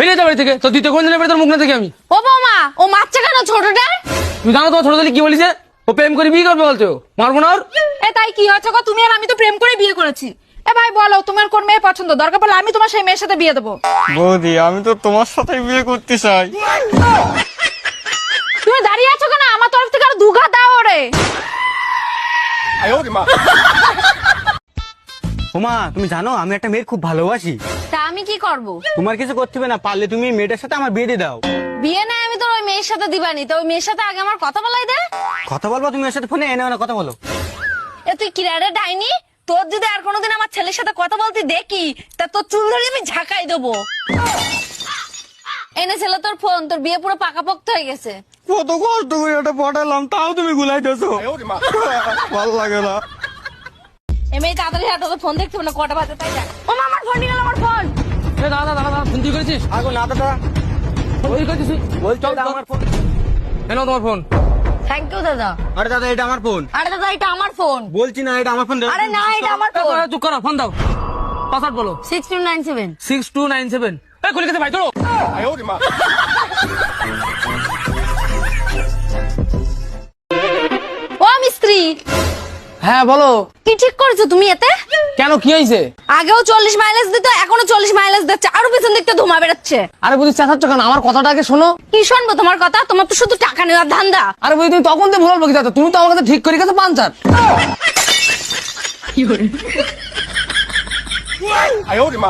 বেরিয়ে যা বাড়ি থেকে। তো দ্বিতীয় কোন দিনের পরে তোর মুখ না থেকে আমি। ও বৌমা, ও মারছে কেন ছোটটা? তুই জানো তোমার ছোট ছেলে কি বলিছে? ও প্রেম করে বিয়ে করবে বলছো, মারবো না ওর। এ তাই কি হয়েছে গো? তুমি আর আমি তো প্রেম করে বিয়ে করেছি। এ ভাই বলো, তোমার কোন মেয়ে পছন্দ? দরকার পড়লে আমি তোমার সেই মেয়ের সাথে বিয়ে দেবো। বৌদি আমি তো তোমার সাথে বিয়ে করতে চাই। তুমি দাঁড়িয়ে আছো কেন? আমার তরফ থেকে আর দুঘা দাও ওরে। ওমা, তুমি জানো আমি একটা মেয়ের খুব ভালোবাসি। তা আমি কি করব? তোমার কিছু করতে হবে না, পারলে তুমি এই মেয়েটার সাথে আমার বিয়ে দিয়ে দাও। বিয়ে না আমি তোর ওই মেয়ের সাথে দিবানি, তো ওই মেয়ের সাথে আগে আমার কথা বলাই দে। কথা বলবো তুমি ওর সাথে ফোনে? এনে না কথা বলো। এ তুই কিরারে ডাইনি? তোর যদি আর কোনোদিন আমার ছেলের সাথে কথা বলতে দেখি, তা তোর চুল ধরে আমি ঝাঁকাই দেবো। এনে ছেলে তোর ফোন, তোর বিয়ে পুরো পাকাপোক্ত হয়ে গেছে। কত কষ্ট করে ওটা পাঠালাম, তাও তুমি গুলাইতেছো। ভালো লাগে না। এমনি তাড়াতাড়ি হাঁটো, তোর ফোন দেখতে হবে না, কটা বাজে তাই দেখ। ও মা, আমার ফোন নিয়ে গেল, আমার ফোন। এ দাদা দাদা দাদা, ফোন তুই করেছিস? আগো না দাদা, ফোন তুই করেছিস? বলছো এটা আমার ফোন। কেন তোমার ফোন? থ্যাংক ইউ দাদা। আরে দাদা এটা আমার ফোন। আরে দাদা, এটা আমার ফোন। বলছি না এটা আমার ফোন। আরে না, এটা আমার এ, ফোন। চুপ করো, ফোন দাও। পাসওয়ার্ড বলো। 6297। 6297। এই খুলে গেছে ভাই, চলো। ও মিস্ত্রি, হ্যাঁ বলো। কি ঠিক করেছো তুমি এতে? কেন, কি হয়েছে? আগেও 40 মাইলেজ দিত, এখনো 40 মাইলেজ দিচ্ছে, আরো পেছন দিকটা ধোঁয়া বেরোচ্ছে। আরে বুঝি চেঁচাচ্ছ কেন? আমার কথাটা আগে শোনো। কি শুনবো তোমার কথা? তোমার তো শুধু টাকা নেওয়ার ধান্দা। আরে বুঝি তুমি তখন তো ভুল বকি যাচ্ছ, তুমি তো আমার কাছে ঠিক করে গেছো পাঞ্চার।哎呦我的妈！